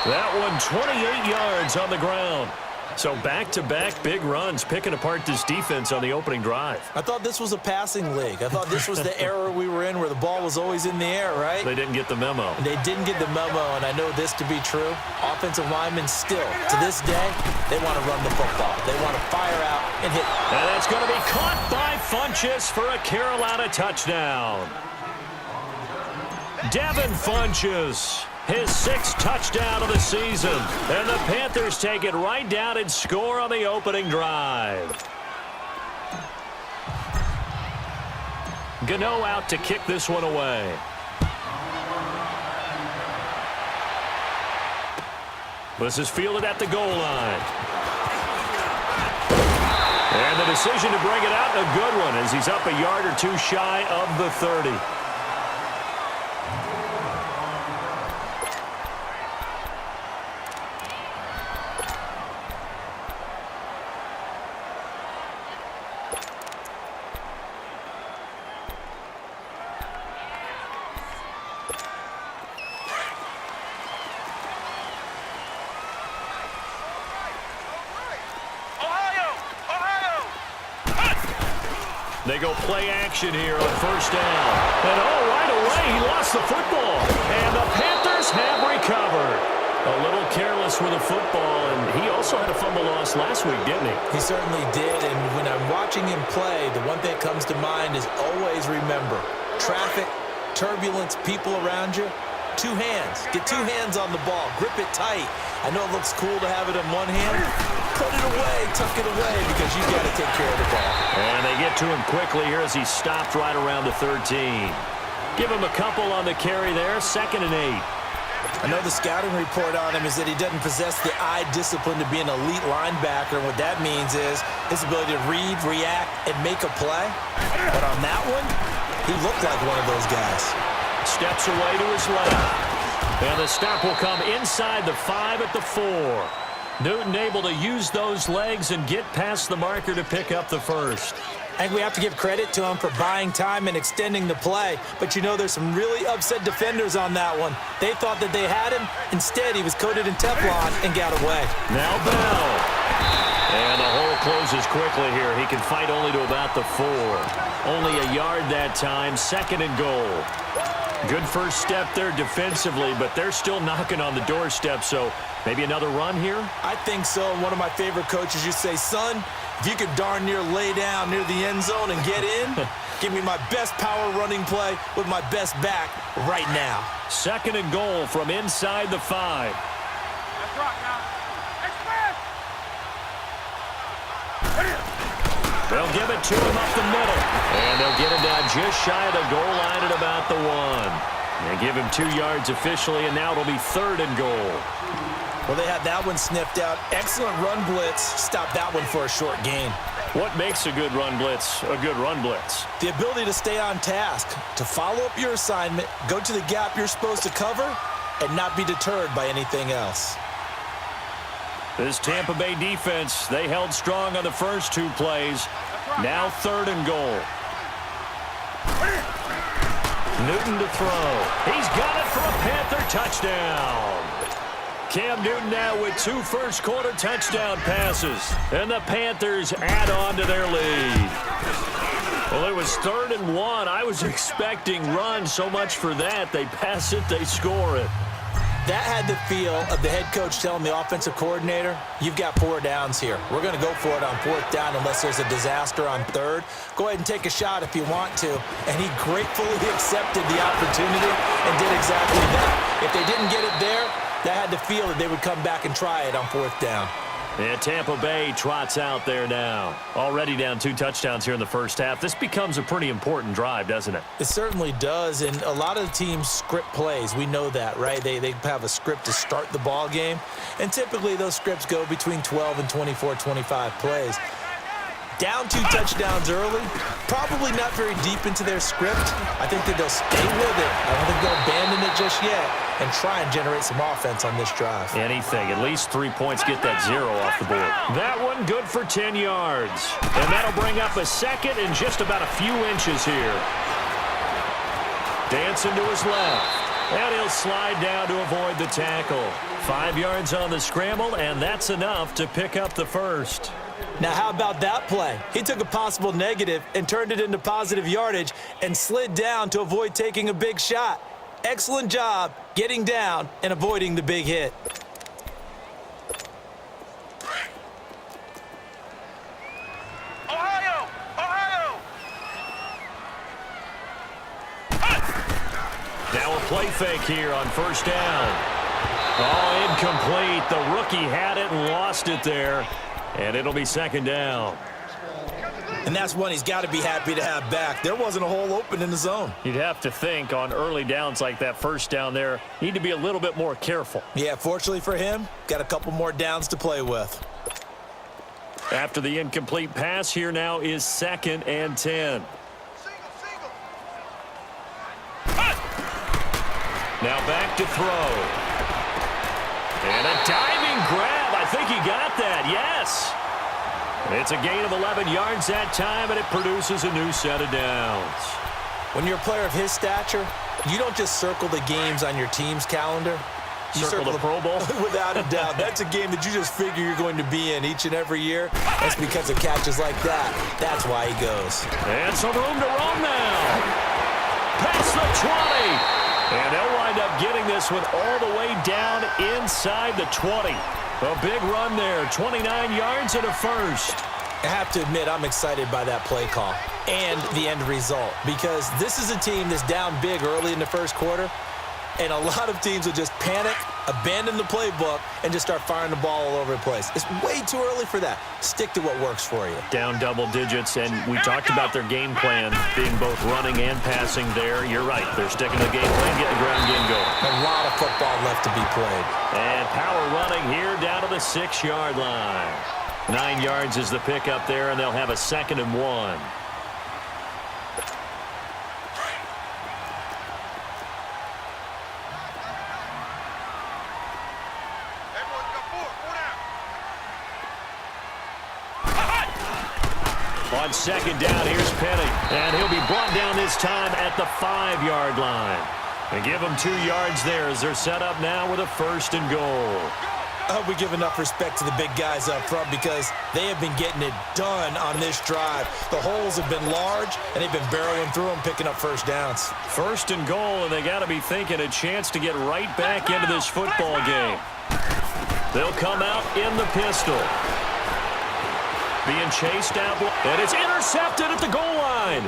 That one 28 yards on the ground. So back-to-back big runs, picking apart this defense on the opening drive. I thought this was a passing league. I thought this was the era we were in where the ball was always in the air, right? They didn't get the memo. They didn't get the memo, and I know this to be true. Offensive linemen still, to this day, they want to run the football. They want to fire out and hit. And that's going to be caught by Funchess for a Carolina touchdown. Devin Funchess. His 6th touchdown of the season. And the Panthers take it right down and score on the opening drive. Gano out to kick this one away. This is fielded at the goal line. And the decision to bring it out, a good one, as he's up a yard or two shy of the 30. They go play action here on first down. And right away, he lost the football. And the Panthers have recovered. A little careless with the football, and he also had a fumble loss last week, didn't he? He certainly did, and when I'm watching him play, the one thing that comes to mind is always remember, traffic, turbulence, people around you, 2 hands. Get 2 hands on the ball. Grip it tight. I know it looks cool to have it in one hand. Put it away, tuck it away, because you've got to take care of the ball. And they get to him quickly here as he stopped right around the 13. Give him a couple on the carry there, 2nd and 8. I know the scouting report on him is that he doesn't possess the eye discipline to be an elite linebacker. And what that means is his ability to read, react, and make a play. But on that one, he looked like one of those guys. Steps away to his left. And the stop will come inside the 5 at the 4. Newton able to use those legs and get past the marker to pick up the first. I think we have to give credit to him for buying time and extending the play. But, you know, there's some really upset defenders on that one. They thought that they had him. Instead, he was coated in Teflon and got away. Now Bell. And the hole closes quickly here. He can fight only to about the 4. Only a yard that time, 2nd and goal. Good first step there defensively, but they're still knocking on the doorstep, so maybe another run here? I think so. One of my favorite coaches used to say, son, if you could darn near lay down near the end zone and get in, give me my best power running play with my best back right now. 2nd and goal from inside the 5. Let's rock now. Express! They'll give it to him up the middle. And they'll get him down just shy of the goal line at about the 1. They give him 2 yards officially, and now it'll be 3rd and goal. Well, they had that one sniffed out. Excellent run blitz. Stop that one for a short gain. What makes a good run blitz a good run blitz? The ability to stay on task, to follow up your assignment, go to the gap you're supposed to cover, and not be deterred by anything else. This Tampa Bay defense, they held strong on the first 2 plays. Now 3rd and goal. Newton to throw. He's got it for a Panther touchdown. Cam Newton now with 2 first-quarter touchdown passes. And the Panthers add on to their lead. Well, it was 3rd and 1. I was expecting run so much for that. They pass it, they score it. That had the feel of the head coach telling the offensive coordinator, you've got 4 downs here. We're going to go for it on 4th down unless there's a disaster on 3rd. Go ahead and take a shot if you want to. And he gratefully accepted the opportunity and did exactly that. If they didn't get it there, that had the feel that they would come back and try it on 4th down. And Tampa Bay trots out there now. Already down 2 touchdowns here in the first half. This becomes a pretty important drive, doesn't it? It certainly does, and a lot of the teams script plays. We know that, right? They have a script to start the ball game, and typically those scripts go between 12 and 24, 25 plays. Down 2 touchdowns early, probably not very deep into their script. I think that they'll stay with it. I don't think they'll abandon it just yet and try and generate some offense on this drive. Anything. At least 3 points, get that 0 off the board. That one good for 10 yards. And that'll bring up a 2nd and just about a few inches here. Dancing to his left. And he'll slide down to avoid the tackle. 5 yards on the scramble, and that's enough to pick up the first. Now, how about that play? He took a possible negative and turned it into positive yardage and slid down to avoid taking a big shot. Excellent job getting down and avoiding the big hit. Ohio! Ohio! Now a play fake here on first down. Oh, incomplete. The rookie had it and lost it there. And it'll be second down. And that's one he's got to be happy to have back. There wasn't a hole open in the zone. You'd have to think on early downs like that first down there, need to be a little bit more careful. Yeah, fortunately for him, got a couple more downs to play with. After the incomplete pass, here now is 2nd and 10. Now back to throw. And a diving grab. I think he got that, yes. It's a gain of 11 yards that time, and it produces a new set of downs. When you're a player of his stature, you don't just circle the games on your team's calendar. You Circle the Pro Bowl? Without a doubt. That's a game that you just figure you're going to be in each and every year. That's because of catches like that. That's why he goes. And some room to roam now. Past the 20. And they'll wind up getting this one all the way down inside the 20. A big run there, 29 yards and a first. I have to admit, I'm excited by that play call and the end result because this is a team that's down big early in the first quarter, and a lot of teams will just panic, abandon the playbook, and just start firing the ball all over the place. It's way too early for that. Stick to what works for you. Down double digits, and we talked about their game plan being both running and passing there. You're right. They're sticking to the game plan, getting the ground game going. A lot of football left to be played. And power running here down to the 6-yard line. 9 yards is the pickup there, and they'll have a 2nd and 1. On 2nd down, here's Penny. And he'll be brought down this time at the 5-yard line. And give them 2 yards there as they're set up now with a 1st and goal. I hope we give enough respect to the big guys up front because they have been getting it done on this drive. The holes have been large, and they've been barreling through them, picking up first downs. 1st and goal, and they got to be thinking a chance to get right back into this football game. They'll come out in the pistol. Being chased out, and it's intercepted at the goal line.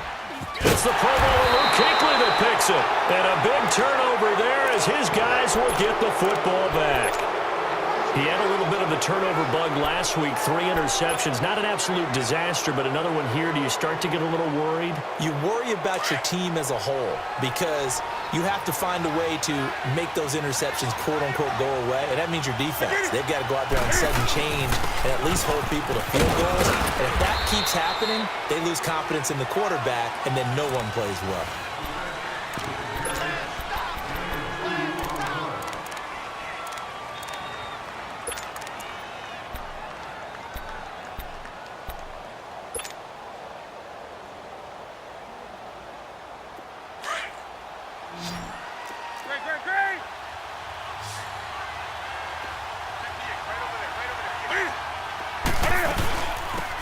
It's the Pro Bowler Luke Kuechly that picks it. And a big turnover there as his guys will get the football back. He had a little bit of the turnover bug last week, 3 interceptions. Not an absolute disaster, but another one here. Do you start to get a little worried? You worry about your team as a whole because you have to find a way to make those interceptions, quote-unquote, go away, and that means your defense. They've got to go out there and set and change and at least hold people to field goals. And if that keeps happening, they lose confidence in the quarterback, and then no one plays well.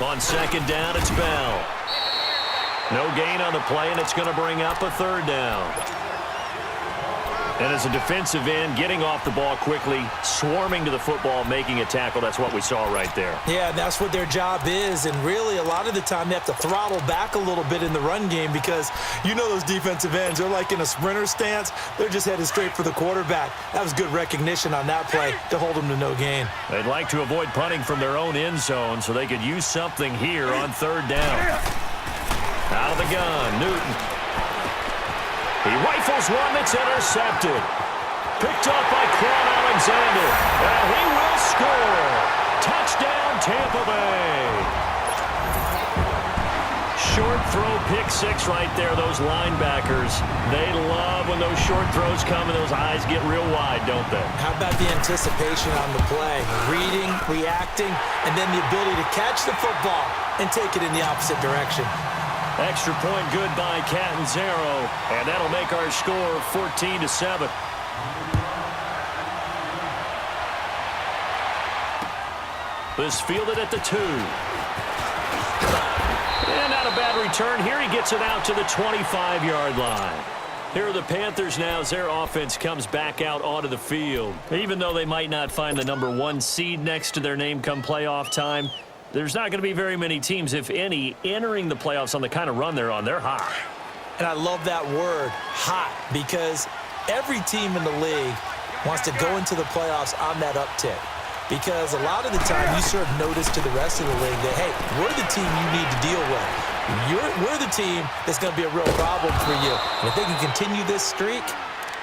On 2nd down, it's Bell. No gain on the play, and it's going to bring up a 3rd down. And as a defensive end, getting off the ball quickly, swarming to the football, making a tackle, that's what we saw right there. Yeah, that's what their job is, and really a lot of the time they have to throttle back a little bit in the run game because you know those defensive ends, they're like in a sprinter stance. They're just headed straight for the quarterback. That was good recognition on that play to hold them to no gain. They'd like to avoid punting from their own end zone so they could use something here on 3rd down. Out of the gun, Newton. He rifles one that's intercepted. Picked up by Quan Alexander. And he will score. Touchdown, Tampa Bay. Short throw, pick 6 right there. Those linebackers, they love when those short throws come and those eyes get real wide, don't they? How about the anticipation on the play? Reading, reacting, and then the ability to catch the football and take it in the opposite direction. Extra point good by LjDubZero, and that'll make our score 14-7. This fielded at the 2. And not a bad return here. He gets it out to the 25-yard line. Here are the Panthers now as their offense comes back out onto the field. Even though they might not find the number 1 seed next to their name come playoff time, there's not going to be very many teams, if any, entering the playoffs on the kind of run they're on. They're hot. And I love that word, hot, because every team in the league wants to go into the playoffs on that uptick. Because a lot of the time you serve notice to the rest of the league that, hey, we're the team you need to deal with. We're the team that's going to be a real problem for you. And if they can continue this streak,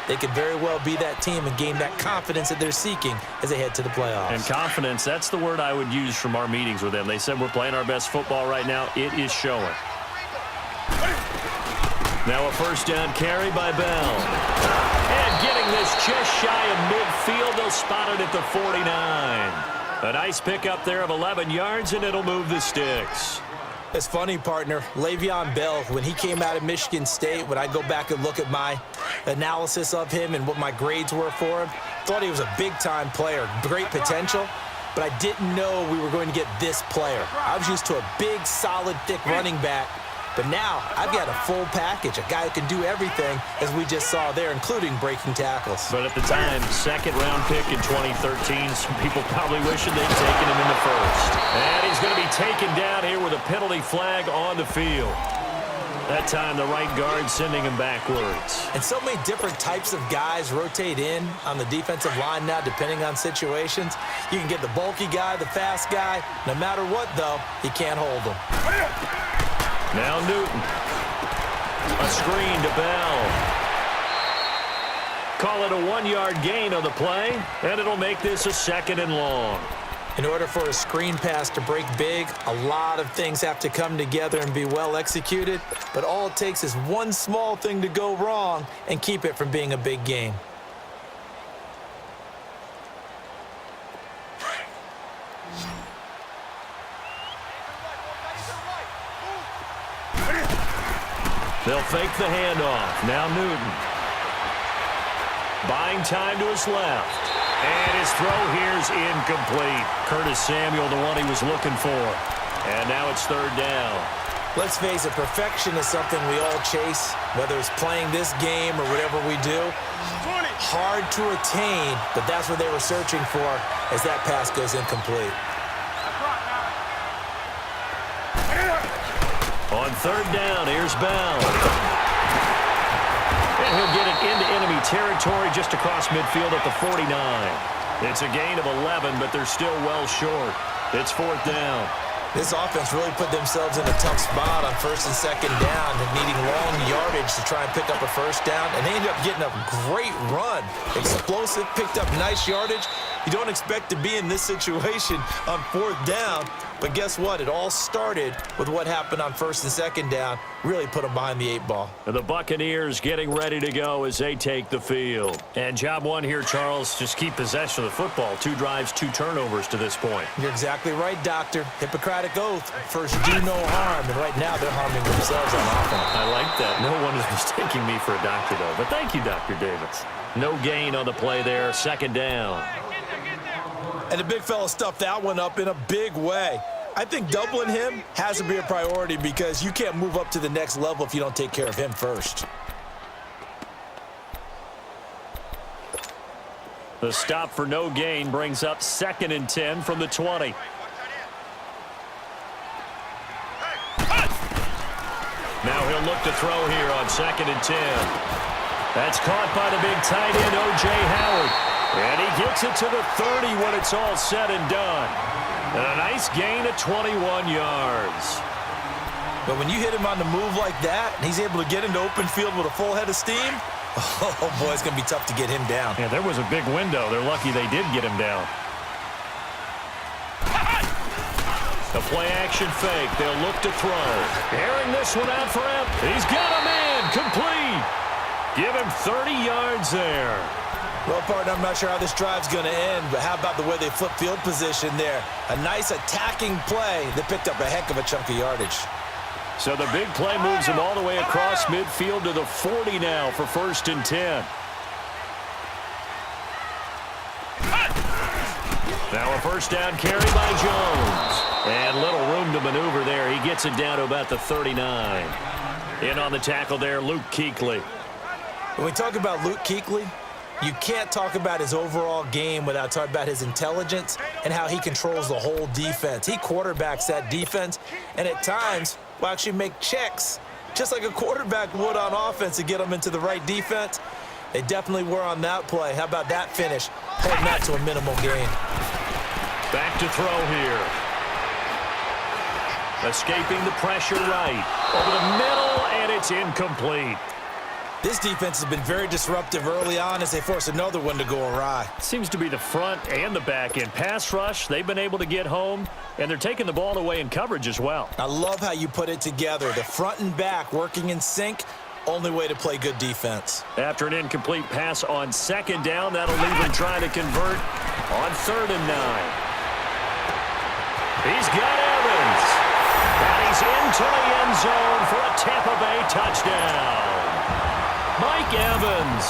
they could very well be that team and gain that confidence that they're seeking as they head to the playoffs. And confidence, that's the word I would use from our meetings with them. They said we're playing our best football right now. It is showing. Now a first down carry by Bell. And getting this just shy of midfield. They'll spot it at the 49. A nice pickup there of 11 yards, and it'll move the sticks. It's funny, partner. Le'Veon Bell, when he came out of Michigan State, when I go back and look at my analysis of him and what my grades were for him, thought he was a big-time player, great potential, but I didn't know we were going to get this player. I was used to a big, solid, thick running back, but now I've got a full package, a guy who can do everything, as we just saw there, including breaking tackles. But at the time, second-round pick in 2013, some people probably wishing they'd taken him in the first. And he's going to be taken down here with a penalty flag on the field. That time, the right guard sending him backwards. And so many different types of guys rotate in on the defensive line now, depending on situations. You can get the bulky guy, the fast guy. No matter what, though, you can't hold them. Now Newton. A screen to Bell. Call it a 1-yard gain on the play, and it'll make this a 2nd and long. In order for a screen pass to break big, a lot of things have to come together and be well executed, but all it takes is one small thing to go wrong and keep it from being a big game. They'll fake the handoff. Now Newton. Buying time to his left. And his throw here's incomplete. Curtis Samuel, the one he was looking for. And now it's 3rd down. Let's face it, perfection is something we all chase, whether it's playing this game or whatever we do. Hard to attain, but that's what they were searching for as that pass goes incomplete. On 3rd down, here's Bell. And he'll get it into enemy territory just across midfield at the 49. It's a gain of 11, but they're still well short. It's 4th down. This offense really put themselves in a tough spot on 1st and 2nd down and needing long yardage to try and pick up a 1st down, and they ended up getting a great run. Explosive, picked up nice yardage. You don't expect to be in this situation on 4th down, but guess what? It all started with what happened on 1st and 2nd down. Really put them behind the 8 ball. And the Buccaneers getting ready to go as they take the field. And job one here, Charles, just keep possession of the football. 2 drives, 2 turnovers to this point. You're exactly right, Doctor. Hippocratic oath. First, do no harm. And right now, they're harming themselves on offense. I like that. No one is mistaking me for a doctor, though. But thank you, Dr. Davis. No gain on the play there. 2nd down. And the big fella stuffed that one up in a big way. I think doubling him has to be a priority because you can't move up to the next level if you don't take care of him first. The stop for no gain brings up 2nd and 10 from the 20. Now he'll look to throw here on 2nd and 10. That's caught by the big tight end, O.J. Howard. And he gets it to the 30 when it's all said and done. And a nice gain of 21 yards. But when you hit him on the move like that, and he's able to get into open field with a full head of steam, oh, boy, it's going to be tough to get him down. Yeah, there was a big window. They're lucky they did get him down. The play-action fake. They'll look to throw. Airing this one out for him. He's got a man. Complete. Give him 30 yards there. Well, partner, I'm not sure how this drive's going to end, but how about the way they flip field position there? A nice attacking play that picked up a heck of a chunk of yardage. So the big play moves him all the way across midfield to the 40 now for 1st and 10. Now a first down carry by Jones. And little room to maneuver there. He gets it down to about the 39. In on the tackle there, Luke Kuechly. When we talk about Luke Kuechly, you can't talk about his overall game without talking about his intelligence and how he controls the whole defense. He quarterbacks that defense, and at times will actually make checks, just like a quarterback would on offense to get them into the right defense. They definitely were on that play. How about that finish? Holding that to a minimal gain. Back to throw here. Escaping the pressure right. Over the middle, and it's incomplete. This defense has been very disruptive early on as they force another one to go awry. Seems to be the front and the back end. Pass rush, they've been able to get home, and they're taking the ball away in coverage as well. I love how you put it together. The front and back working in sync, only way to play good defense. After an incomplete pass on second down, that'll leave him trying to convert on 3rd and 9. He's got Evans. And he's into the end zone for a Tampa Bay touchdown. Mike Evans,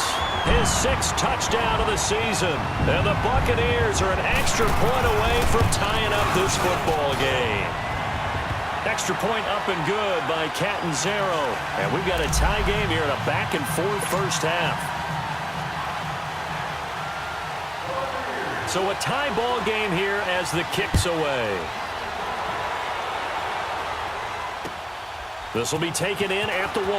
his 6th touchdown of the season. And the Buccaneers are an extra point away from tying up this football game. Extra point up and good by LjDubZero. And we've got a tie game here in a back-and-forth first half. So a tie ball game here as the kick's away. This will be taken in at the 1. Now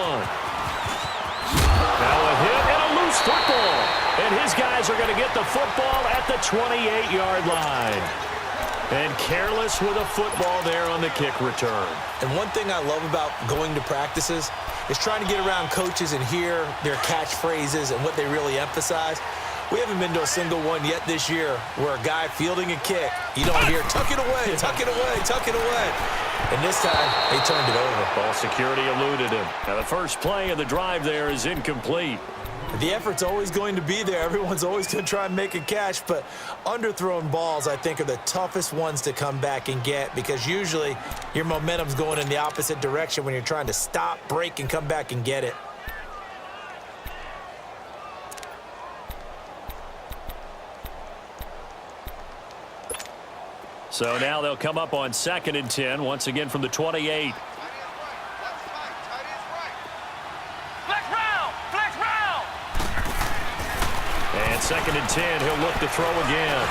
a hit and a loose football. And his guys are going to get the football at the 28-yard line. And careless with a football there on the kick return. And one thing I love about going to practices is trying to get around coaches and hear their catchphrases and what they really emphasize. We haven't been to a single one yet this year where a guy fielding a kick, you don't hear, tuck it away, tuck it away, tuck it away. And this time, they turned it over. Ball security eluded him. Now the first play of the drive there is incomplete. The effort's always going to be there. Everyone's always going to try and make a catch, but underthrown balls, I think, are the toughest ones to come back and get because usually your momentum's going in the opposite direction when you're trying to stop, break, and come back and get it. So now they'll come up on 2nd and 10, once again from the 28. And 2nd and 10, he'll look to throw again.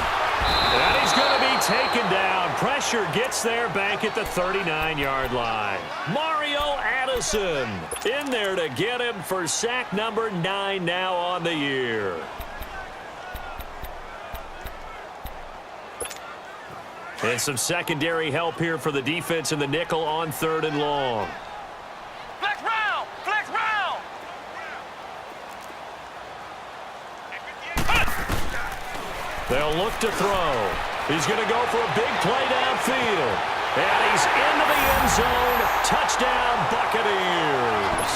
And he's going to be taken down. Pressure gets there back at the 39-yard line. Mario Addison in there to get him for sack number 9 now on the year. And some secondary help here for the defense in the nickel on 3rd and long. Flex round! Flex round! They'll look to throw. He's going to go for a big play downfield. And he's into the end zone. Touchdown, Buccaneers.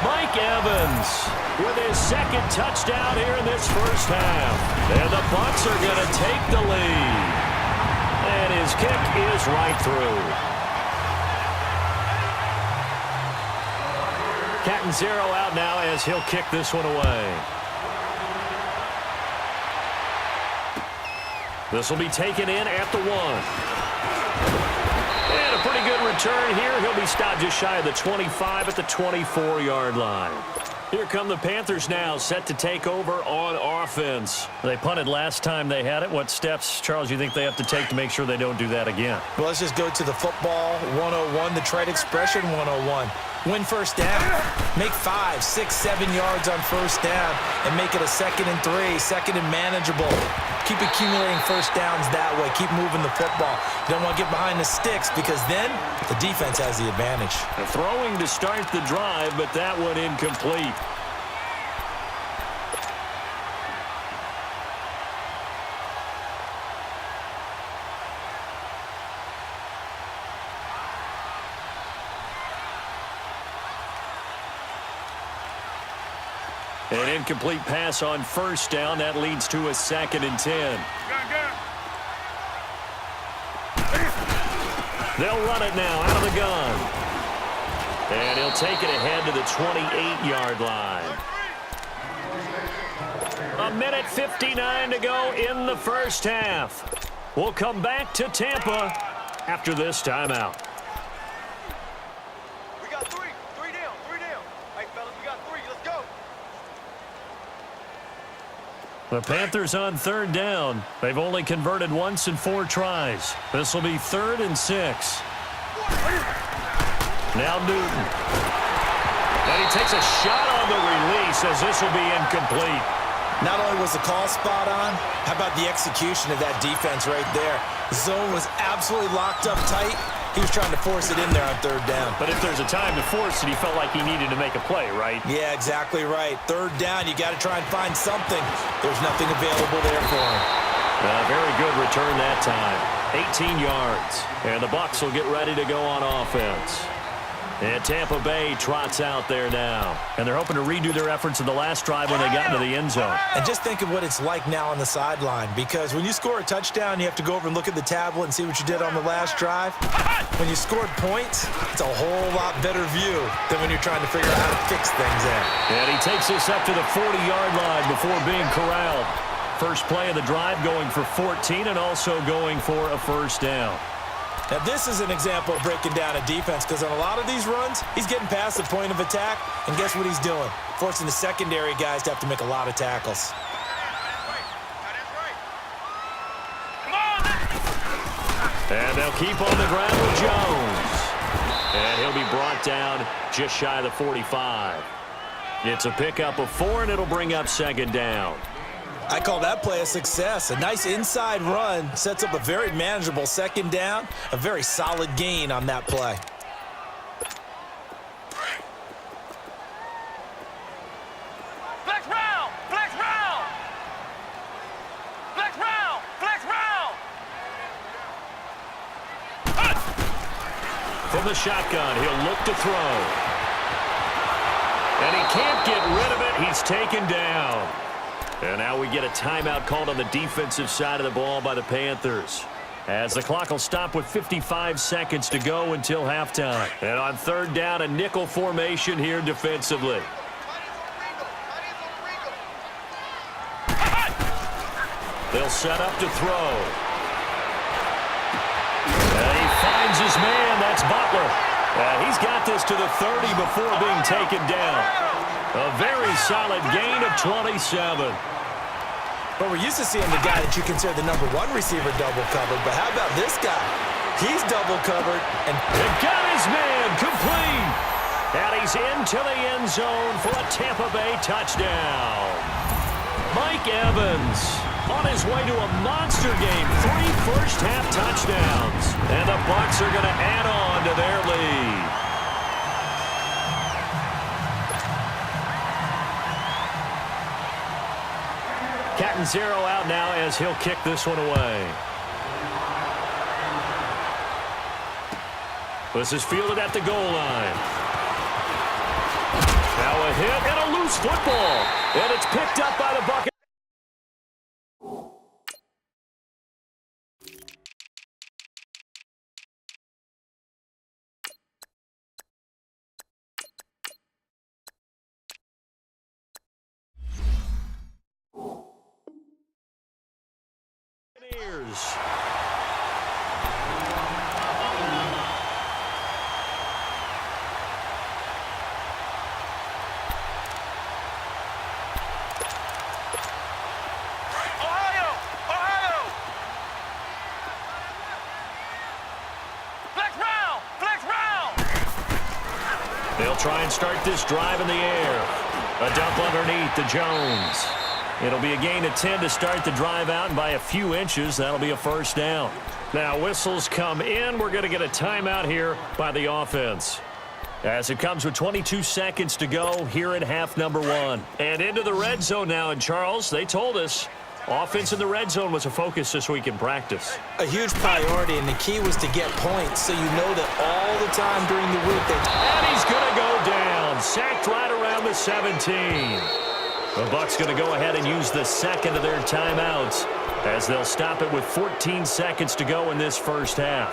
Mike Evans with his 2nd touchdown here in this first half. And the Bucs are going to take the lead. And his kick is right through. LjDubZero out now as he'll kick this one away. This will be taken in at the 1. And a pretty good return here. He'll be stopped just shy of the 25 at the 24-yard line. Here come the Panthers now, set to take over on offense. They punted last time they had it. What steps, Charles, you think they have to take to make sure they don't do that again? Well, let's just go to the football 101, the trade expression 101. Win first down, make 5, 6, 7 yards on first down, and make it a 2nd and 3, 2nd and manageable. Keep accumulating first downs that way. Keep moving the football. You don't want to get behind the sticks because then the defense has the advantage. Throwing to start the drive, but that one incomplete. An incomplete pass on first down. That leads to a 2nd and 10. They'll run it now out of the gun. And he'll take it ahead to the 28-yard line. 1:59 to go in the first half. We'll come back to Tampa after this timeout. We got three. Three down. Hey, fellas, we got three. Let's go. The Panthers on third down. They've only converted once in 4 tries. This will be 3rd and 6. Now Newton. And he takes a shot on the release as this will be incomplete. Not only was the call spot on, how about the execution of that defense right there? The zone was absolutely locked up tight. He was trying to force it in there on third down. But if there's a time to force it, he felt like he needed to make a play, right? Yeah, exactly right. Third down, you got to try and find something. There's nothing available there for him. Very good return that time. 18 yards. And the Bucs will get ready to go on offense. And Tampa Bay trots out there now. And they're hoping to redo their efforts in the last drive when they got into the end zone. And just think of what it's like now on the sideline, because when you score a touchdown, you have to go over and look at the tablet and see what you did on the last drive. When you scored points, it's a whole lot better view than when you're trying to figure out how to fix things in. And he takes this up to the 40-yard line before being corralled. First play of the drive going for 14 and also going for a first down. Now, this is an example of breaking down a defense, because on a lot of these runs, he's getting past the point of attack, and guess what he's doing? Forcing the secondary guys to have to make a lot of tackles. And they'll keep on the ground with Jones. And he'll be brought down just shy of the 45. It's a pickup of 4, and it'll bring up second down. I call that play a success. A nice inside run sets up a very manageable second down, a very solid gain on that play. Flex round. Flex round. Flex round. Flex round. From the shotgun, he'll look to throw. And he can't get rid of it. He's taken down. And now we get a timeout called on the defensive side of the ball by the Panthers, as the clock will stop with 55 seconds to go until halftime. And on third down, a nickel formation here defensively. They'll set up to throw. And he finds his man. That's Butler. He's got this to the 30 before being taken down. A very solid gain of 27. But we're used to seeing the guy that you consider the #1 receiver double covered. But how about this guy? He's double covered and got his man complete. And he's into the end zone for a Tampa Bay touchdown. Mike Evans on his way to a monster game. 3 first-half touchdowns. And the Bucs are going to add on to their lead. LjDubZero out now as he'll kick this one away. This is fielded at the goal line. Now a hit and a loose football. And it's picked up by the Buccaneers. They'll try and start this drive in the air. A dump underneath to Jones. It'll be a gain of 10 to start the drive out, and by a few inches, that'll be a first down. Now whistles come in. We're going to get a timeout here by the offense, as it comes with 22 seconds to go here in half number 1. And into the red zone now. And Charles, they told us offense in the red zone was a focus this week in practice. A huge priority, and the key was to get points, so you know that all the time during the week. And he's going to go down. Sacked right around the 17. The Bucs going to go ahead and use the second of their timeouts, as they'll stop it with 14 seconds to go in this first half.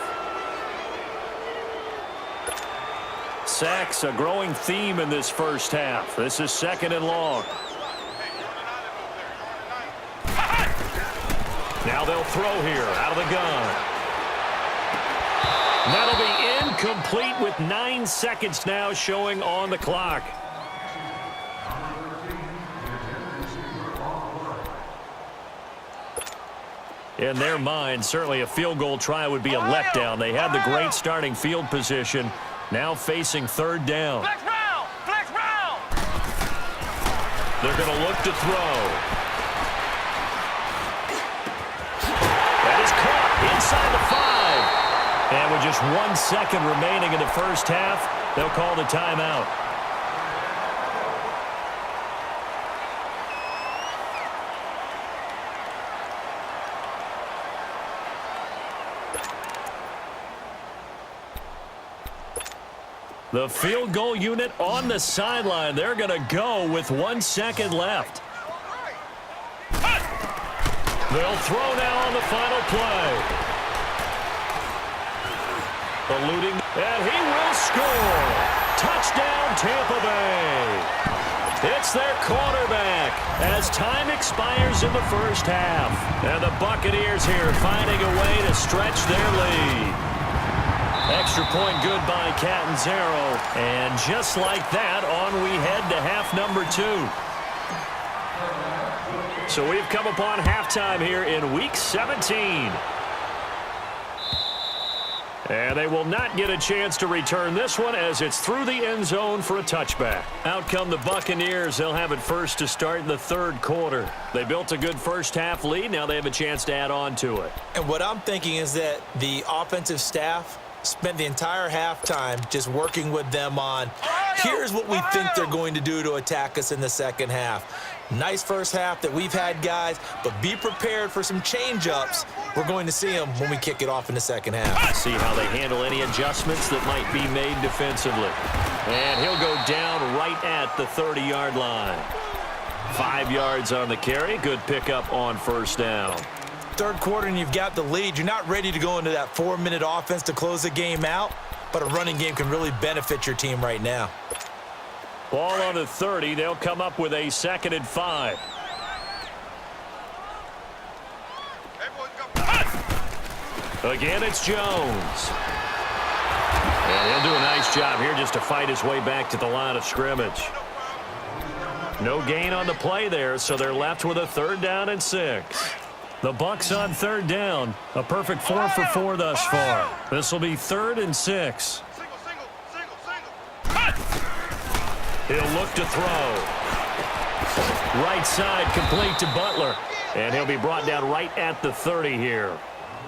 Sacks, a growing theme in this first half. This is 2nd and long. Now they'll throw here out of the gun. That'll be incomplete with 9 seconds now showing on the clock. In their mind, certainly a field goal try would be a letdown. They had the great starting field position, now facing third down. Flex round! Flex round! They're going to look to throw. That is caught inside the 5. And with just 1 second remaining in the first half, they'll call the timeout. The field goal unit on the sideline. They're going to go with 1 second left. They'll throw now on the final play. Eluding, and he will score. Touchdown, Tampa Bay. It's their quarterback as time expires in the first half. And the Buccaneers here finding a way to stretch their lead. Extra point good by LjDubZero. And just like that, on we head to half number 2. So we've come upon halftime here in Week 17. And they will not get a chance to return this one as it's through the end zone for a touchback. Out come the Buccaneers. They'll have it first to start in the third quarter. They built a good first half lead. Now they have a chance to add on to it. And what I'm thinking is that the offensive staff spent the entire halftime just working with them on, here's what we think they're going to do to attack us in the second half. Nice first half that we've had, guys, but be prepared for some change-ups. We're going to see them when we kick it off in the second half. See how they handle any adjustments that might be made defensively. And he'll go down right at the 30-yard line. 5 yards on the carry. Good pickup on first down. Third quarter and you've got the lead. You're not ready to go into that 4-minute offense to close the game out, but a running game can really benefit your team right now. Ball on the 30. They'll come up with a 2nd and 5. Again, it's Jones. And he'll do a nice job here just to fight his way back to the line of scrimmage. No gain on the play there, so they're left with a 3rd down and 6. The Bucs on 3rd down. A perfect 4 for 4 thus far. This will be 3rd and 6. He'll look to throw. Right side complete to Butler. And he'll be brought down right at the 30 here.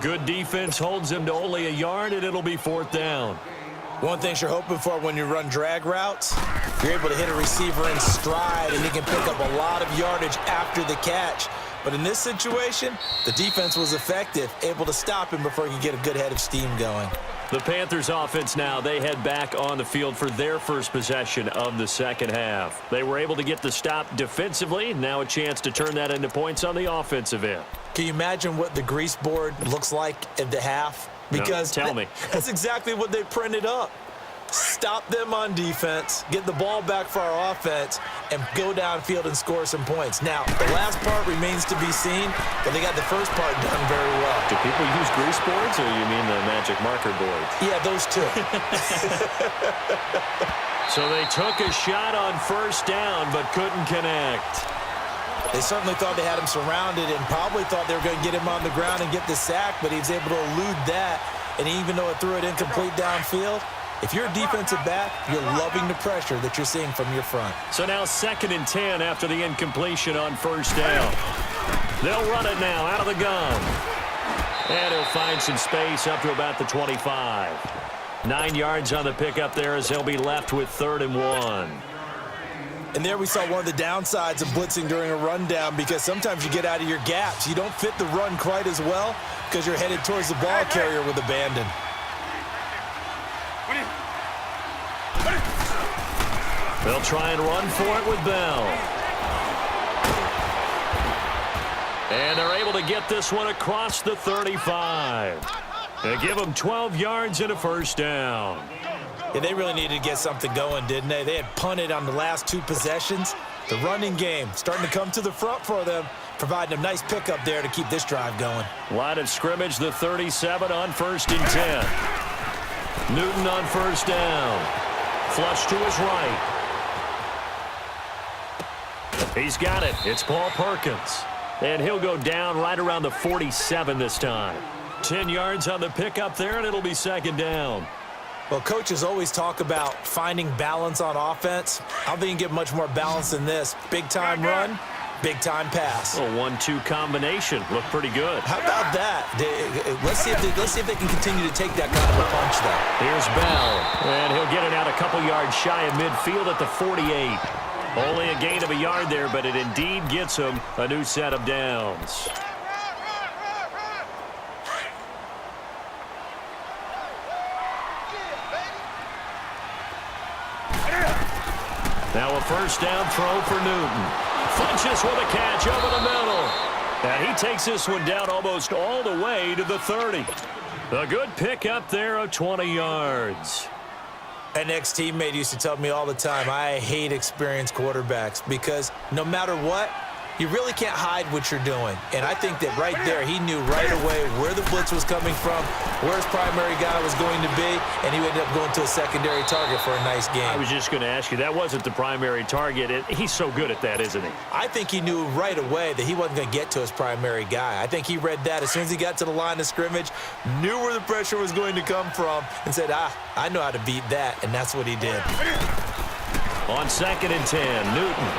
Good defense holds him to only a yard, and it'll be 4th down. One thing you're hoping for when you run drag routes, you're able to hit a receiver in stride, and he can pick up a lot of yardage after the catch. But in this situation, the defense was effective, able to stop him before he could get a good head of steam going. The Panthers offense now, they head back on the field for their first possession of the second half. They were able to get the stop defensively. Now a chance to turn that into points on the offensive end. Can you imagine what the grease board looks like at the half? Because no, tell me. That's exactly what they printed up. Stop them on defense, get the ball back for our offense, and go downfield and score some points. Now, the last part remains to be seen, but they got the first part done very well. Do people use grease boards, or you mean the magic marker boards? Yeah, those two. So they took a shot on first down, but couldn't connect. They certainly thought they had him surrounded and probably thought they were going to get him on the ground and get the sack, but he was able to elude that, and even though it threw it incomplete downfield, if you're a defensive back, you're loving the pressure that you're seeing from your front. So now 2nd and 10 after the incompletion on first down. They'll run it now out of the gun. And he'll find some space up to about the 25. 9 yards on the pickup there as they'll be left with 3rd and 1. And there we saw one of the downsides of blitzing during a rundown because sometimes you get out of your gaps. You don't fit the run quite as well because you're headed towards the ball carrier with abandon. They'll try and run for it with Bell. And they're able to get this one across the 35. They give them 12 yards and a first down. Yeah, they really needed to get something going, didn't they? They had punted on the last 2 possessions. The running game starting to come to the front for them, providing a nice pickup there to keep this drive going. Line of scrimmage, the 37 on 1st and 10. Newton on 1st down. Flush to his right. He's got it. It's Paul Perkins. And he'll go down right around the 47 this time. 10 yards on the pickup there, and it'll be 2nd down. Well, coaches always talk about finding balance on offense. I don't think you can get much more balance than this. Big-time run, big-time pass. A 1-2 combination. Looked pretty good. How about that? Let's see if they can continue to take that kind of a punch, though. Here's Bell, and he'll get it out a couple yards shy of midfield at the 48. Only a gain of a yard there, but it indeed gets him a new set of downs. Now a 1st down throw for Newton. Funches with a catch over the middle. And he takes this one down almost all the way to the 30. A good pick up there of 20 yards. An ex-teammate used to tell me all the time, I hate experienced quarterbacks because no matter what, you really can't hide what you're doing. And I think that right there, he knew right away where the blitz was coming from, where his primary guy was going to be, and he ended up going to a secondary target for a nice game. I was just going to ask you, that wasn't the primary target. He's so good at that, isn't he? I think he knew right away that he wasn't going to get to his primary guy. I think he read that as soon as he got to the line of scrimmage, knew where the pressure was going to come from, and said, I know how to beat that, and that's what he did. On 2nd and 10, Newton.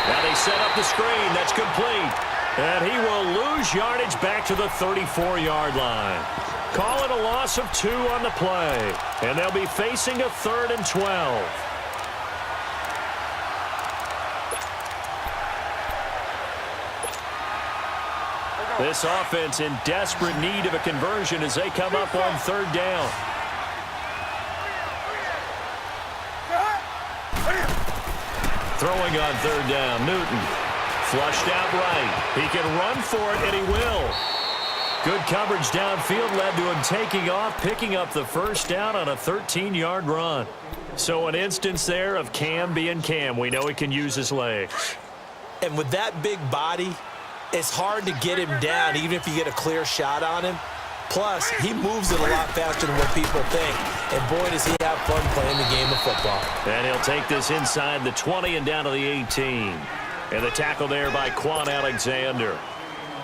Now they set up the screen. That's complete. And he will lose yardage back to the 34-yard line. Call it a loss of 2 on the play. And they'll be facing a 3rd and 12. This offense in desperate need of a conversion as they come up on 3rd down. Throwing on 3rd down, Newton. Flushed out right. He can run for it, and he will. Good coverage downfield led to him taking off, picking up the 1st down on a 13-yard run. So an instance there of Cam being Cam. We know he can use his legs. And with that big body, it's hard to get him down, even if you get a clear shot on him. Plus, he moves it a lot faster than what people think. And boy, does he have fun playing the game of football. And he'll take this inside the 20 and down to the 18. And the tackle there by Quan Alexander.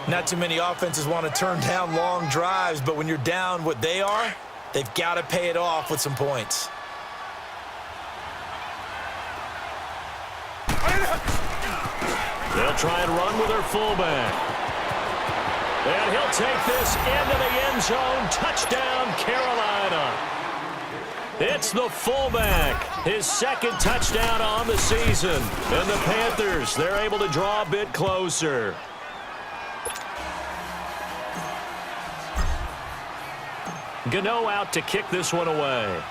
Not too many offenses want to turn down long drives, but when you're down what they are, they've got to pay it off with some points. They'll try and run with their fullback. And he'll take this into the end zone. Touchdown, Carolina. It's the fullback. His 2nd touchdown on the season. And the Panthers, they're able to draw a bit closer. Gano out to kick this one away.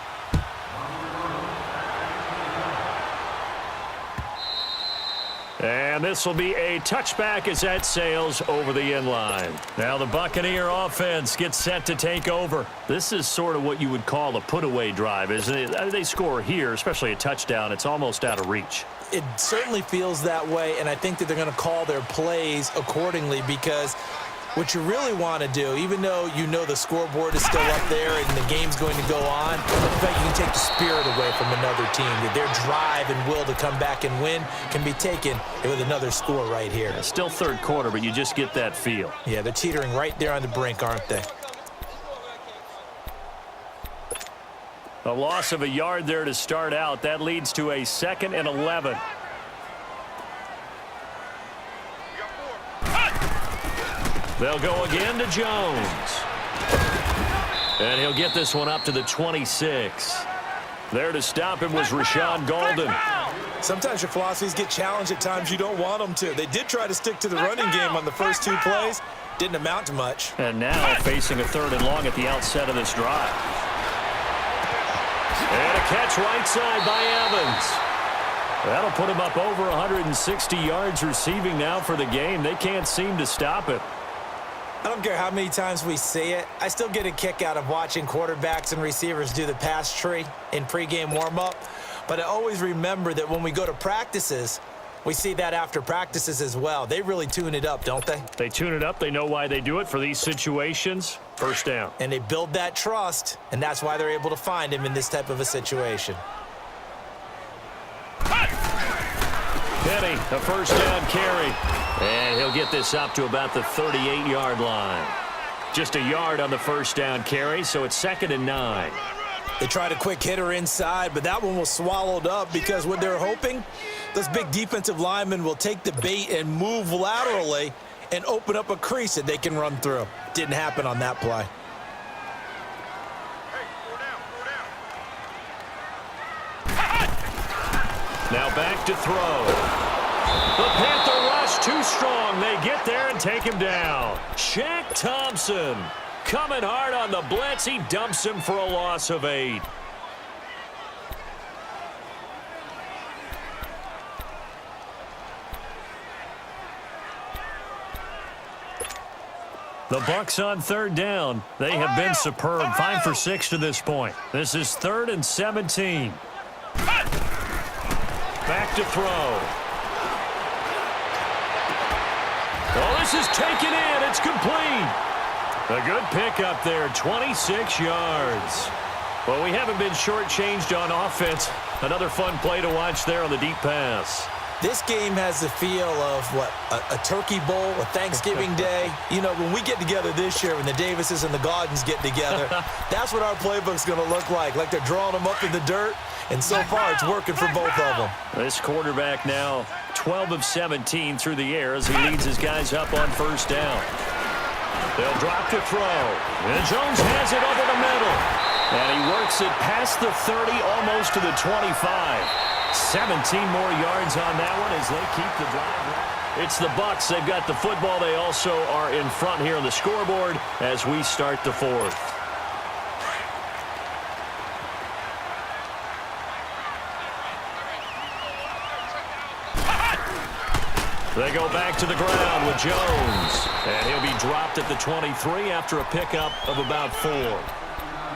And this will be a touchback as that sails over the end line. Now the Buccaneer offense gets set to take over. This is sort of what you would call a put-away drive, isn't it? They score here, especially a touchdown. It's almost out of reach. It certainly feels that way, and I think that they're going to call their plays accordingly because what you really want to do, even though you know the scoreboard is still up there and the game's going to go on, in fact, you can take the spirit away from another team. That their drive and will to come back and win can be taken with another score right here. Yeah, still 3rd quarter, but you just get that feel. Yeah, they're teetering right there on the brink, aren't they? A loss of a yard there to start out. That leads to a 2nd and 11. They'll go again to Jones. And he'll get this one up to the 26. There to stop him was Rashawn Golden. Sometimes your philosophies get challenged at times you don't want them to. They did try to stick to the running game on the first 2 plays. Didn't amount to much. And now facing a 3rd and long at the outset of this drive. And a catch right side by Evans. That'll put him up over 160 yards receiving now for the game. They can't seem to stop it. I don't care how many times we see it. I still get a kick out of watching quarterbacks and receivers do the pass tree in pregame warm-up. But I always remember that when we go to practices, We see that after practices as well. They really tune it up, don't they? They tune it up. They know why they do it for these situations. First down. And they build that trust, and that's why they're able to find him in this type of a situation. Penny, a first down carry. And he'll get this up to about the 38-yard line. Just a yard on the first down carry, so it's 2nd and 9. They tried a quick hitter inside, but that one was swallowed up because what they're hoping, those big defensive linemen will take the bait and move laterally and open up a crease that they can run through. Didn't happen on that play. Now back to throw. The Panther rush too strong. They get there and take him down. Shaq Thompson coming hard on the blitz. He dumps him for a loss of 8. The Bucs on 3rd down. They have been superb. 5 for 6 to this point. This is 3rd and 17. Back to throw. Oh, this is taken in. It's complete. A good pickup there, 26 yards. Well, we haven't been shortchanged on offense. Another fun play to watch there on the deep pass. This game has the feel of, what, a turkey bowl, a Thanksgiving day. You know, when we get together this year, when the Davises and the Gaudens get together, that's what our playbook's going to look like they're drawing them up in the dirt, and so far it's working for both of them. This quarterback now 12 of 17 through the air as he leads his guys up on first down. They'll drop to throw, and Jones has it over the middle, and he works it past the 30, almost to the 25. 17 more yards on that one as they keep the drive. It's the Bucs. They've got the football. They also are in front here on the scoreboard as we start the 4th. They go back to the ground with Jones. And he'll be dropped at the 23 after a pickup of about 4.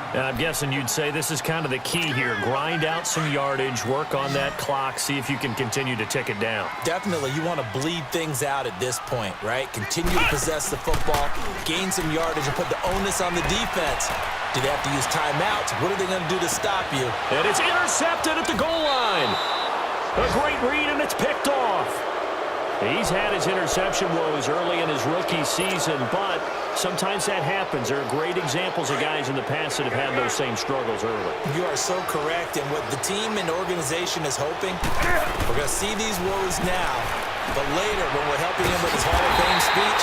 And I'm guessing you'd say this is kind of the key here. Grind out some yardage, work on that clock, see if you can continue to tick it down. Definitely. You want to bleed things out at this point, right? Continue to possess the football, gain some yardage, and put the onus on the defense. Do they have to use timeouts? What are they going to do to stop you? And it's intercepted at the goal line. A great read, and it's picked off. He's had his interception woes early in his rookie season, but sometimes that happens. There are great examples of guys in the past that have had those same struggles early. You are so correct, and what the team and organization is hoping, we're going to see these woes now, but later when we're helping him with his Hall of Fame speech,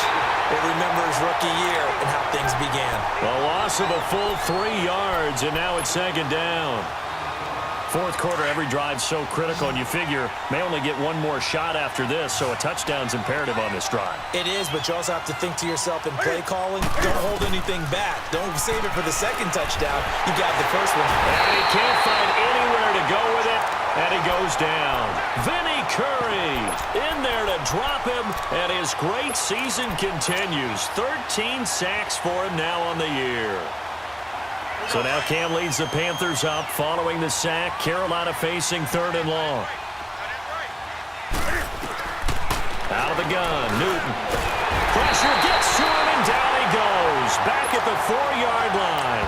we'll remember his rookie year and how things began. A loss of a full 3 yards, and now it's 2nd down. 4th quarter, every drive so critical, and you figure may only get one more shot after this, so a touchdown's imperative on this drive. It is, but you also have to think to yourself in play calling, don't hold anything back. Don't save it for the second touchdown. You got the first one. And he can't find anywhere to go with it, and he goes down. Vinny Curry in there to drop him, and his great season continues. 13 sacks for him now on the year. So now Cam leads the Panthers up following the sack. Carolina facing 3rd and long. Out of the gun, Newton. Pressure gets to him, and down he goes. Back at the 4-yard line.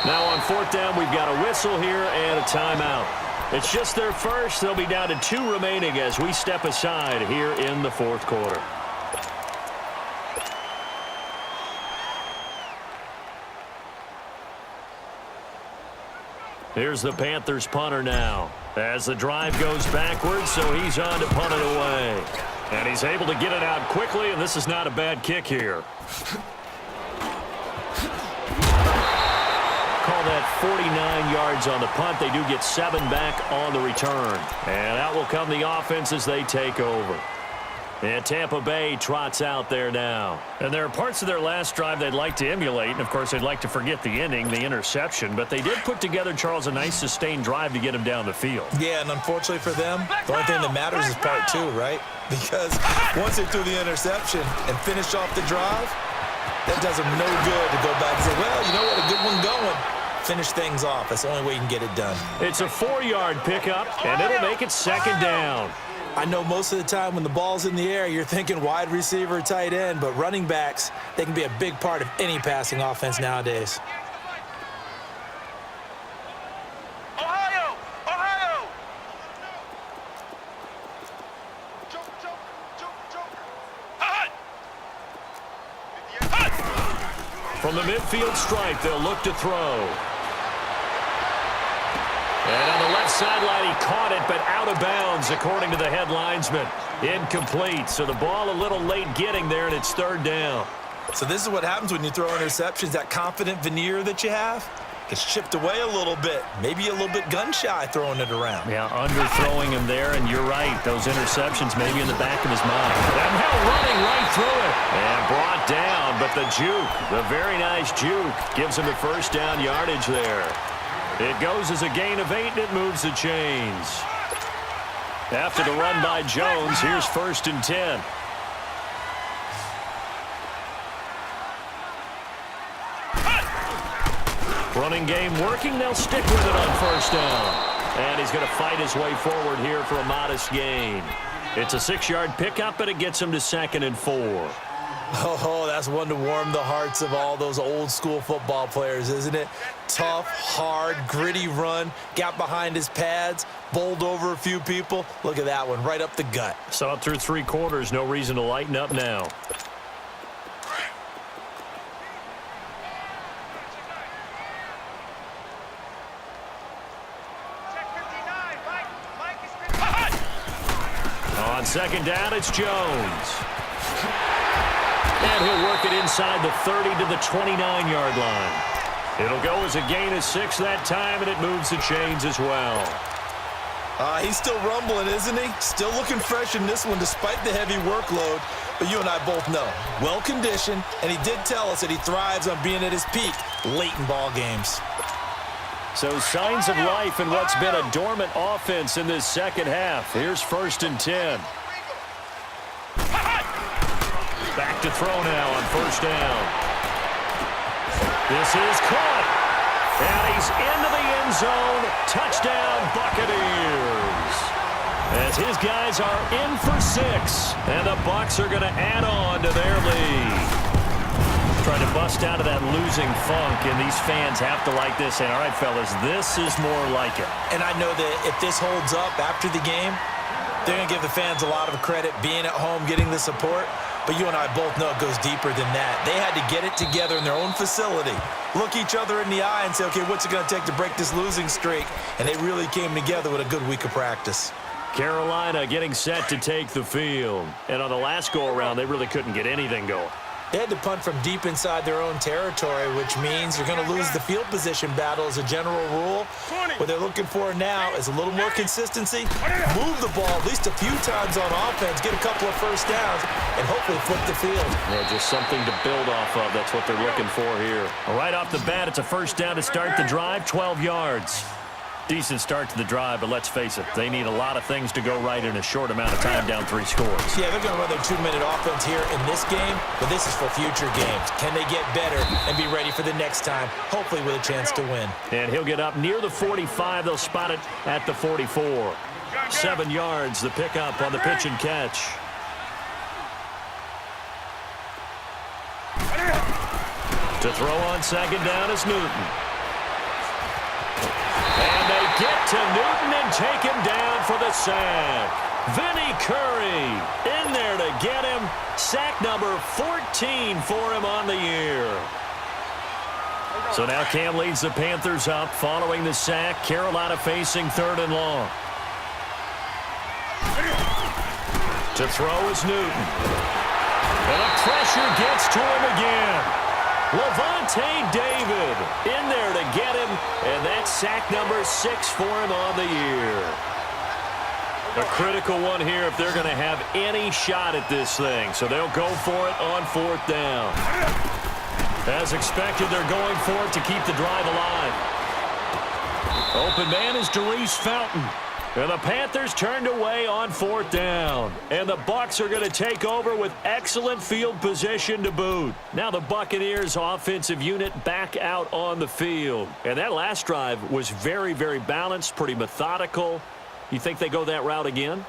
Now on 4th down, we've got a whistle here and a timeout. It's just their first. They'll be down to 2 remaining as we step aside here in the 4th quarter. Here's the Panthers punter now as the drive goes backwards, so he's on to punt it away. And he's able to get it out quickly, and this is not a bad kick here. Call that 49 yards on the punt. They do get 7 back on the return. And out will come the offense as they take over. And Tampa Bay trots out there now. And there are parts of their last drive they'd like to emulate. And, of course, they'd like to forget the ending, the interception. But they did put together, Charles, a nice sustained drive to get him down the field. Yeah, and unfortunately for them, the only thing that matters is part 2, right? Because once they threw the interception and finished off the drive, that does them no good to go back and say, well, you know what, a good one going. Finish things off. That's the only way you can get it done. It's a 4-yard pickup, and it'll make it 2nd down. I know most of the time when the ball's in the air, you're thinking wide receiver, tight end, but running backs, they can be a big part of any passing offense nowadays. Ohio! Ohio! From the midfield stripe, they'll look to throw. And on the left sideline, he caught it, but out of bounds, according to the head linesman. Incomplete, so the ball a little late getting there, and it's third down. So this is what happens when you throw interceptions. That confident veneer that you have gets chipped away a little bit. Maybe a little bit gun-shy throwing it around. Yeah, underthrowing him there, and you're right. Those interceptions maybe in the back of his mind. And now running right through it. And brought down, but the juke, the very nice juke, gives him the first down yardage there. It goes as a gain of 8, and it moves the chains. After the run by Jones, here's 1st and 10. Running game working. They'll stick with it on 1st down. And he's going to fight his way forward here for a modest gain. It's a 6-yard pickup, and it gets him to 2nd and 4. Oh, that's one to warm the hearts of all those old-school football players, isn't it? Tough, hard, gritty run, got behind his pads, bowled over a few people. Look at that one, right up the gut. Saw it through 3 quarters. No reason to lighten up now. On 2nd down, it's Jones. And he'll work it inside the 30 to the 29-yard line. It'll go as a gain of 6 that time, and it moves the chains as well. He's still rumbling, isn't he? Still looking fresh in this one despite the heavy workload. But you and I both know, well-conditioned, and he did tell us that he thrives on being at his peak late in ball games. So signs of life in what's been a dormant offense in this second half. Here's 1st and 10. Back to throw now on 1st down. This is caught. And he's into the end zone. Touchdown, Buccaneers. As his guys are in for 6. And the Bucs are going to add on to their lead. Trying to bust out of that losing funk, and these fans have to like this. And all right, fellas, this is more like it. And I know that if this holds up after the game, they're going to give the fans a lot of credit being at home, getting the support. But you and I both know it goes deeper than that. They had to get it together in their own facility, look each other in the eye and say, okay, what's it going to take to break this losing streak? And they really came together with a good week of practice. Carolina getting set to take the field. And on the last go-around, they really couldn't get anything going. They had to punt from deep inside their own territory, which means you're going to lose the field position battle as a general rule. What they're looking for now is a little more consistency, move the ball at least a few times on offense, get a couple of 1st downs, and hopefully flip the field. Yeah, just something to build off of. That's what they're looking for here. Right off the bat, it's a 1st down to start the drive, 12 yards. Decent start to the drive, but let's face it, they need a lot of things to go right in a short amount of time, down 3 scores. Yeah, they're going to run their 2-minute offense here in this game, but this is for future games. Can they get better and be ready for the next time, hopefully with a chance to win? And he'll get up near the 45. They'll spot it at the 44. 7 yards, the pickup on the pitch and catch. To throw on 2nd down is Newton. And they get to Newton and take him down for the sack. Vinny Curry in there to get him. Sack number 14 for him on the year. So now Cam leads the Panthers up following the sack. Carolina facing 3rd and long. To throw is Newton. And the pressure gets to him again. Levante David in there to get him, and that's sack number 6 for him on the year. A critical one here if they're going to have any shot at this thing, so they'll go for it on 4th down. As expected, they're going for it to keep the drive alive. Open man is Darius Fountain. And the Panthers turned away on 4th down. And the Bucs are going to take over with excellent field position to boot. Now the Buccaneers offensive unit back out on the field. And that last drive was very, very balanced, pretty methodical. You think they go that route again?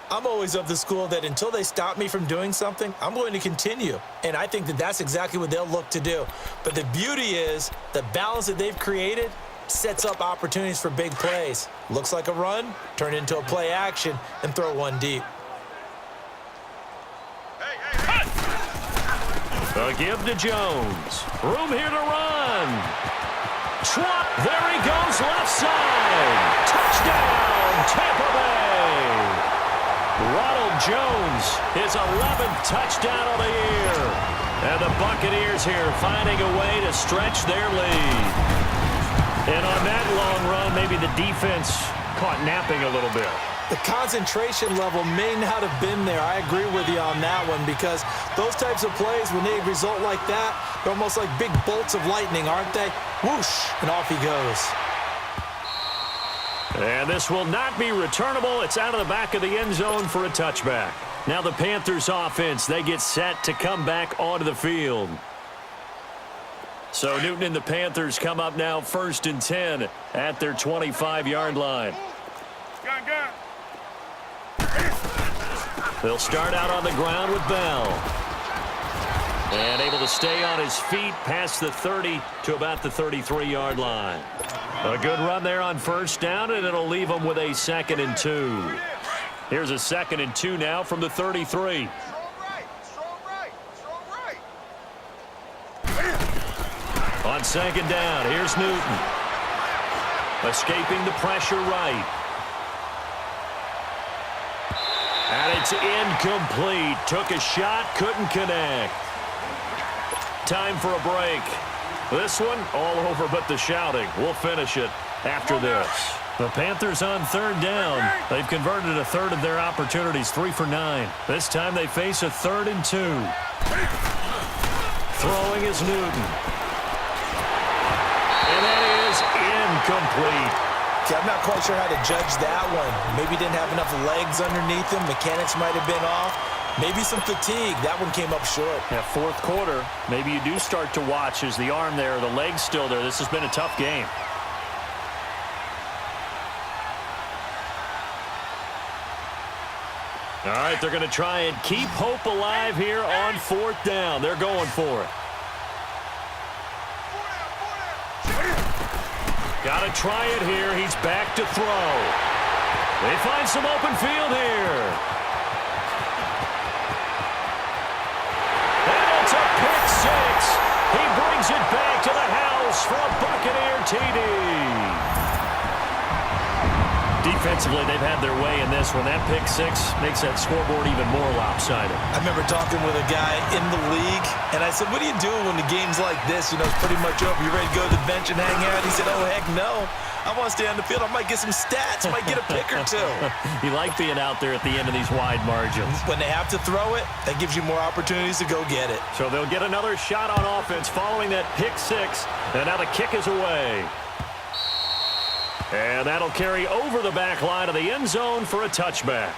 I'm always of the school that until they stop me from doing something, I'm going to continue. And I think that that's exactly what they'll look to do. But the beauty is the balance that they've created sets up opportunities for big plays. Looks like a run, turn it into a play action, and throw one deep. A give to Jones. Room here to run. Swap. There he goes left side. Touchdown, Tampa Bay. Ronald Jones, his 11th touchdown of the year. And the Buccaneers here finding a way to stretch their lead. And on that long run, maybe the defense caught napping a little bit. The concentration level may not have been there. I agree with you on that one because those types of plays, when they result like that, they're almost like big bolts of lightning, aren't they? Whoosh, and off he goes. And this will not be returnable. It's out of the back of the end zone for a touchback. Now the Panthers offense, they get set to come back onto the field. So Newton and the Panthers come up now 1st and 10 at their 25-yard line. Gun. They'll start out on the ground with Bell. And able to stay on his feet past the 30 to about the 33-yard line. A good run there on 1st down, and it'll leave them with a 2nd and 2. Here's a 2nd and 2 now from the 33. Strong right. On 2nd down, here's Newton. Escaping the pressure right. And it's incomplete. Took a shot, couldn't connect. Time for a break. This one, all over but the shouting. We'll finish it after this. The Panthers on 3rd down. They've converted a third of their opportunities, 3 for 9. This time they face a 3rd and 2. Throwing is Newton. And that is incomplete. I'm not quite sure how to judge that one. Maybe didn't have enough legs underneath him. Mechanics might have been off. Maybe some fatigue. That one came up short. Yeah, 4th quarter, maybe you do start to watch as the arm there, the leg's still there. This has been a tough game. All right, they're going to try and keep hope alive here on 4th down. They're going for it. Got to try it here. He's back to throw. They find some open field here. And it's a pick 6. He brings it back to the house for a Buccaneer TD. Defensively, they've had their way in this one. That pick 6 makes that scoreboard even more lopsided. I remember talking with a guy in the league, and I said, what do you do when the game's like this? You know, it's pretty much over. You ready to go to the bench and hang out? He said, oh, heck no. I want to stay on the field. I might get some stats. I might get a pick or two. You like being out there at the end of these wide margins. When they have to throw it, that gives you more opportunities to go get it. So they'll get another shot on offense following that pick 6, and now the kick is away. And that'll carry over the back line of the end zone for a touchback.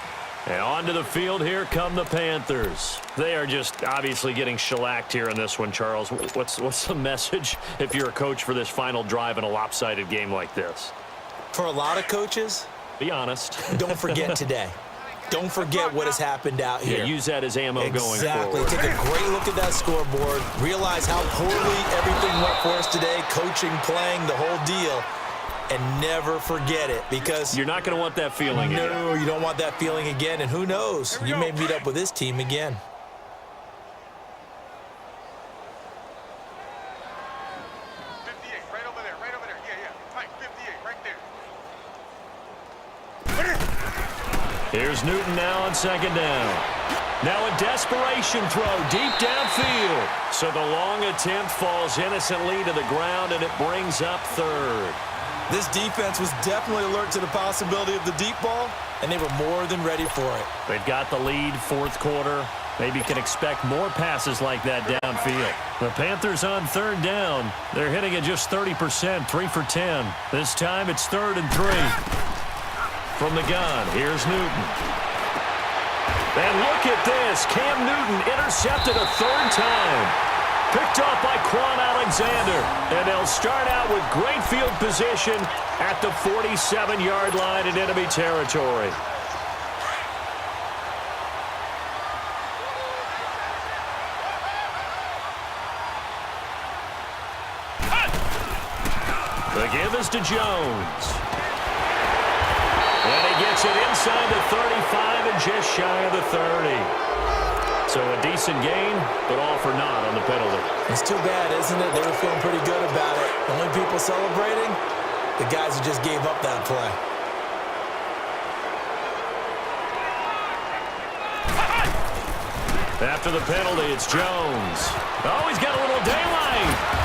And onto the field, here come the Panthers. They are just obviously getting shellacked here in this one, Charles. What's the message if you're a coach for this final drive in a lopsided game like this? For a lot of coaches, be honest. Don't forget today. Don't forget what has happened out here. Yeah, use that as ammo going Exactly. forward. Take a great look at that scoreboard. Realize how poorly everything went for us today. Coaching, playing, the whole deal. And never forget it, because you're not going to want that feeling again. No, you don't want that feeling again. And who knows? You may meet up with this team again. Right over there. Yeah. Tight, 58, right there. Here's Newton now on 2nd down. Now a desperation throw deep downfield. So the long attempt falls innocently to the ground, and it brings up 3rd. This defense was definitely alert to the possibility of the deep ball, and they were more than ready for it. They've got the lead, 4th quarter. Maybe can expect more passes like that downfield. The Panthers on 3rd down. They're hitting at just 30%, 3 for 10. This time it's 3rd and 3. From the gun, here's Newton. And look at this. Cam Newton intercepted a 3rd time. Picked off by Quan Alexander. And they'll start out with great field position at the 47-yard line in enemy territory. The give is to Jones. And he gets it inside the 35 and just shy of the 30. So a decent gain, but all for naught on the penalty. It's too bad, isn't it? They were feeling pretty good about it. The only people celebrating, the guys who just gave up that play. After the penalty, it's Jones. Oh, he's got a little daylight.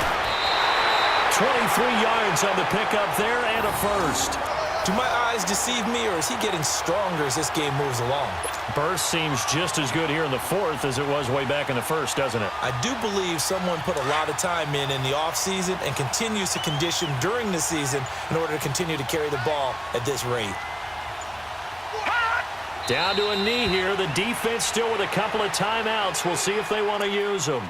23 yards on the pickup there and a first. Do my eyes deceive me, or is he getting stronger as this game moves along? Burst seems just as good here in the fourth as it was way back in the first, doesn't it? I do believe someone put a lot of time in the offseason and continues to condition during the season in order to continue to carry the ball at this rate. Down to a knee here. The defense still with a couple of timeouts. We'll see if they want to use them.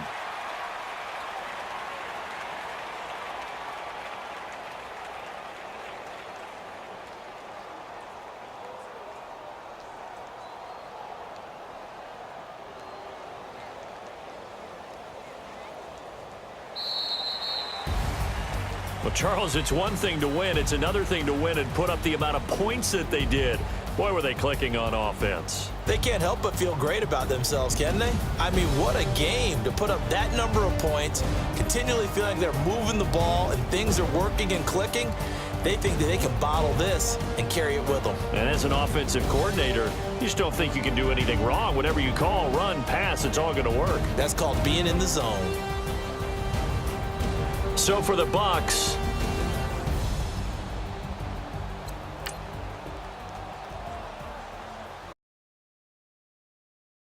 Well, Charles, it's one thing to win. It's another thing to win and put up the amount of points that they did. Boy, were they clicking on offense. They can't help but feel great about themselves, can they? I mean, what a game to put up that number of points, continually feeling like they're moving the ball and things are working and clicking. They think that they can bottle this and carry it with them. And as an offensive coordinator, you just don't think you can do anything wrong. Whatever you call, run, pass, it's all going to work. That's called being in the zone. So for the Bucs,